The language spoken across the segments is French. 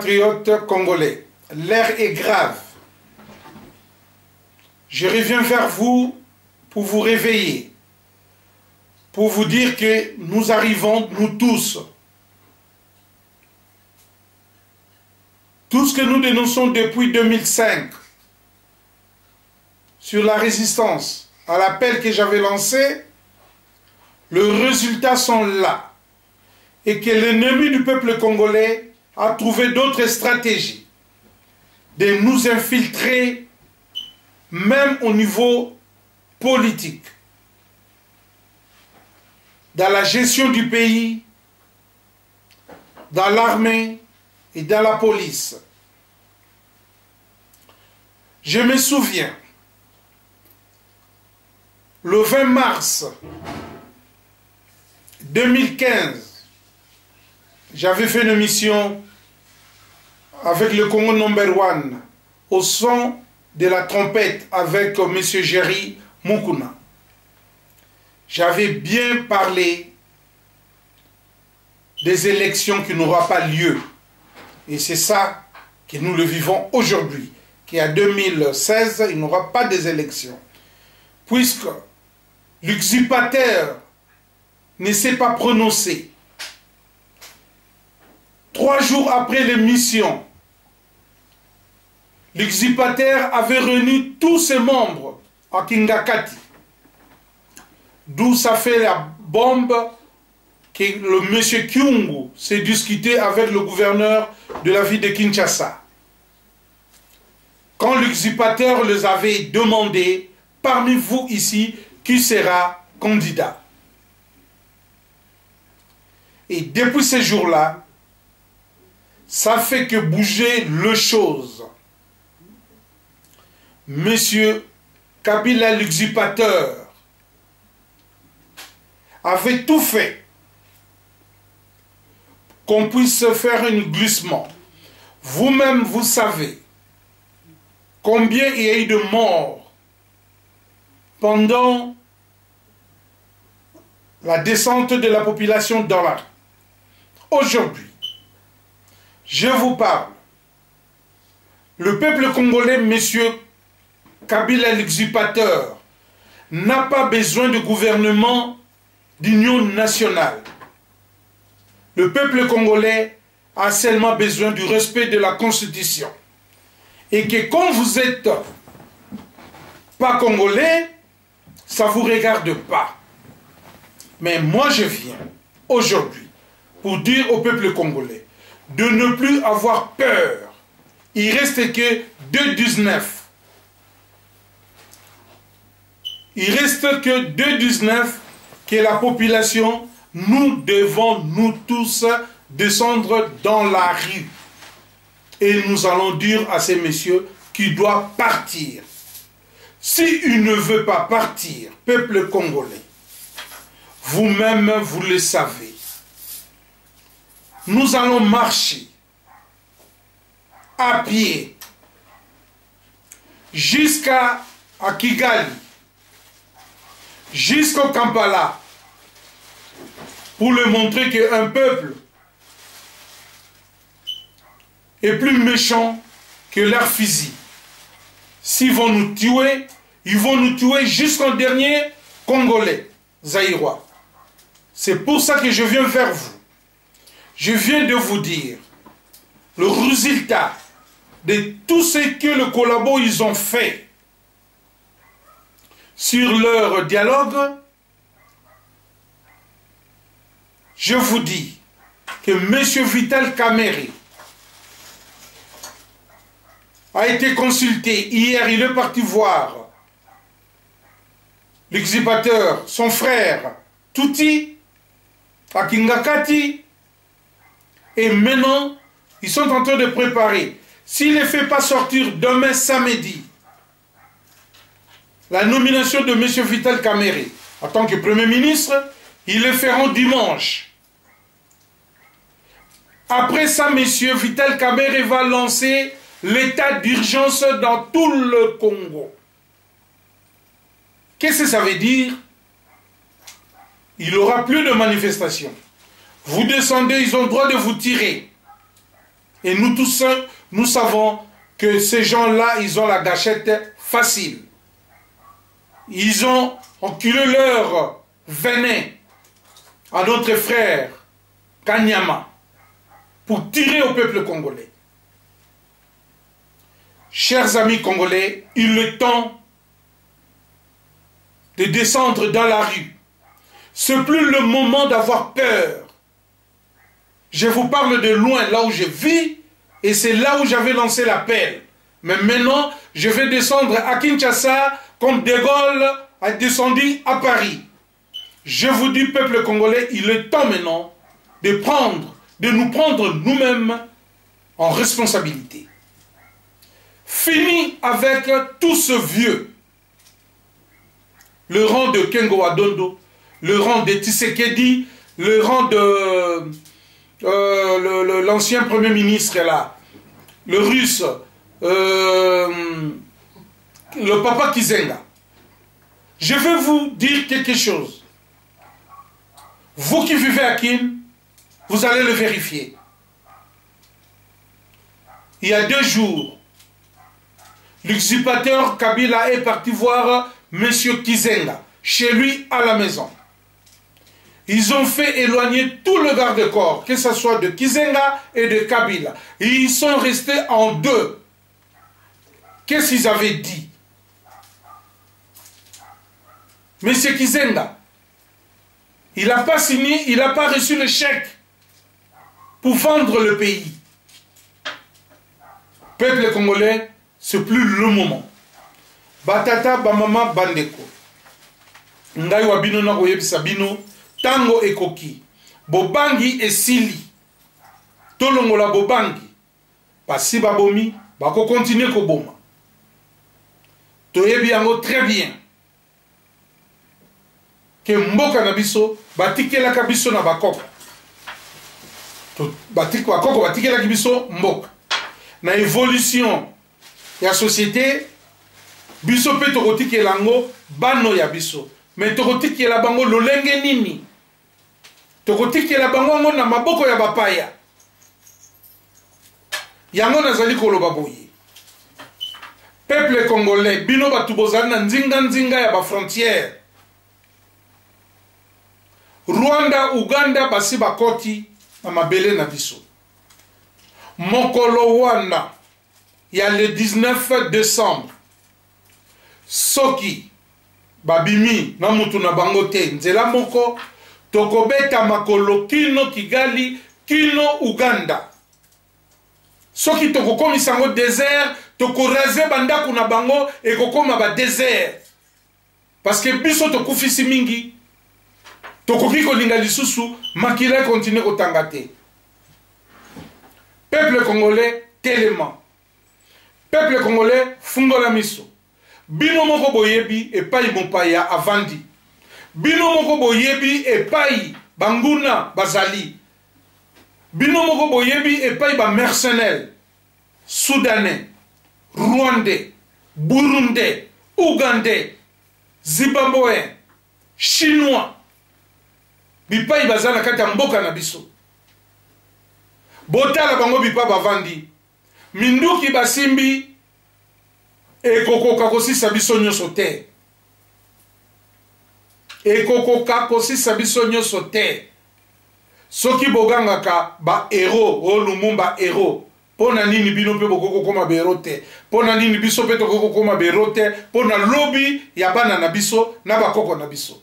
Patriotes congolais, l'heure est grave. Je reviens vers vous pour vous réveiller, pour vous dire que nous arrivons, nous tous ce que nous dénonçons depuis 2005 sur la résistance à l'appel que j'avais lancé, les résultats sont là et que l'ennemi du peuple congolais a trouvé d'autres stratégies de nous infiltrer même au niveau politique, dans la gestion du pays, dans l'armée et dans la police. Je me souviens, le 20 mars 2015, j'avais fait une mission avec le Congo No.1 au son de la trompette avec M. Jerry Mukuna. J'avais bien parlé des élections qui n'auront pas lieu. Et c'est ça que nous le vivons aujourd'hui. Qu'en 2016, il n'y aura pas des élections. Puisque l'usurpateur ne s'est pas prononcé. 3 jours après l'émission, l'usurpateur avait réuni tous ses membres à Kingakati. D'où ça fait la bombe que le monsieur Kyungu s'est discuté avec le gouverneur de la ville de Kinshasa. Quand l'usurpateur les avait demandé, parmi vous ici, qui sera candidat? Et depuis ces jours-là, ça fait que bouger les choses. Monsieur Kabila l'usurpateur avait tout fait qu'on puisse faire un glissement. Vous-même, vous savez combien il y a eu de morts pendant la descente de la population dans la rue. Aujourd'hui, je vous parle. Le peuple congolais, monsieur Kabila l'usurpateur, n'a pas besoin de gouvernement d'union nationale. Le peuple congolais a seulement besoin du respect de la Constitution. Et que quand vous n'êtes pas congolais, ça ne vous regarde pas. Mais moi je viens aujourd'hui pour dire au peuple congolais de ne plus avoir peur. Il reste que 2,19. Il reste que 2,19 que la population, nous devons, nous tous, descendre dans la rue. Et nous allons dire à ces messieurs qu'il doit partir. S'il ne veut pas partir, peuple congolais, vous-même, vous le savez. Nous allons marcher à pied jusqu'à Kigali, jusqu'au Kampala, pour leur montrer qu'un peuple est plus méchant que leur fusil. S'ils vont nous tuer, ils vont nous tuer jusqu'au dernier Congolais, Zaïrois. C'est pour ça que je viens vers vous. Je viens de vous dire le résultat de tout ce que le collabo ils ont fait sur leur dialogue. Je vous dis que M. Vital Kamerhe a été consulté. Hier, il est parti voir l'exhibiteur, son frère, Tuti, à Kingakati. Et maintenant, ils sont en train de préparer. S'il ne fait pas sortir demain samedi, la nomination de M. Vital Kamerhe en tant que Premier ministre, ils le feront dimanche. Après ça, M. Vital Kamerhe va lancer l'état d'urgence dans tout le Congo. Qu'est-ce que ça veut dire? Il n'y aura plus de manifestations. Vous descendez, ils ont le droit de vous tirer. Et nous tous, nous savons que ces gens-là, ils ont la gâchette facile. Ils ont enculé leur venin à notre frère Kanyama pour tirer au peuple congolais. Chers amis congolais, il est temps de descendre dans la rue. Ce n'est plus le moment d'avoir peur. Je vous parle de loin, là où je vis, et c'est là où j'avais lancé l'appel. Mais maintenant, je vais descendre à Kinshasa, comme De Gaulle a descendu à Paris. Je vous dis, peuple congolais, il est temps maintenant de nous prendre nous-mêmes en responsabilité. Fini avec tout ce vieux. Le rang de Kengo Adondo, le rang de Tshisekedi, le rang de l'ancien premier ministre là, le russe, le papa Kizenga. Je vais vous dire quelque chose. Vous qui vivez à Kin, vous allez le vérifier. Il y a 2 jours, l'usurpateur Kabila est parti voir M. Kizenga, chez lui à la maison. Ils ont fait éloigner tout le garde-corps, que ce soit de Kizenga et de Kabila. Et ils sont restés en 2. Qu'est-ce qu'ils avaient dit? M. Kizenga, il n'a pas signé, il n'a pas reçu le chèque pour vendre le pays. Peuple congolais, c'est plus le moment. Batata, bamama, bandeko. Ngai wabino na koyebisa bino, tango ekoki. Bobangi esili. Tolongola bobangi. Pasi babomi, bako continue koboma. Toyebi yango très bien. Que mboka na biso, batikelaka biso na bakoko. Bakoko batikelaka biso mboka. Na évolution ya société, biso pe tokotikela yango bano ya biso. Mais tokotikela bango lolenge nini? Tokotikela bango ngo na maboko ya bapaya. Yango nazali koloba boye. Peuple congolais, bino batu bozali na nzinga ya ba frontière. Rwanda, Uganda, basi bakoti na mabele na biso. Mokolo wana, il y a le 19 décembre. Soki, babimi, na mutu na bangote, nzela moko, tokobeta makolo kino Kigali, kino Uganda. Soki tokokomisa ngo désert, tokoraze bandaku na bango, et kokoma ba désert. Parce que biso tokufisi mingi, tokoki kolinga lisusu, makila continue kotanga te. Peuple congolais, tellement. Peuple congolais, fungola miso. Bino moko boyebi epai mopaya avandi. Bino moko boyebi epai banguna bazali. Bino moko boyebi epai ba mercenaires. Soudanais, Rwandais, Burundais, Ougandais, Zimbabwe, Chinois. Bipai bazala kati ya mboka na biso. Botala bango bipa bavandi. Minduki basimbi ekokoka kosisa biso nyonso te. Ekokoka kosisa biso nyonso te. Soki bogangaka ba héros, o Lumumba héros. Pona nini bino pe bokoko koma bero te. Pona nini biso pe tokoko koma bero te. Pona lobby ya bana na biso na bakoko na biso.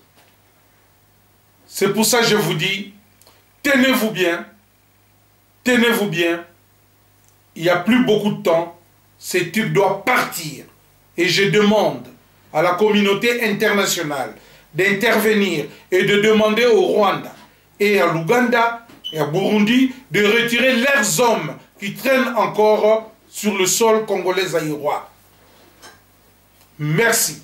C'est pour ça que je vous dis, tenez-vous bien. Tenez-vous bien. Il n'y a plus beaucoup de temps. Ce type doit partir. Et je demande à la communauté internationale d'intervenir et de demander au Rwanda et à l'Ouganda et à Burundi de retirer leurs hommes qui traînent encore sur le sol congolais zaïrois. Merci.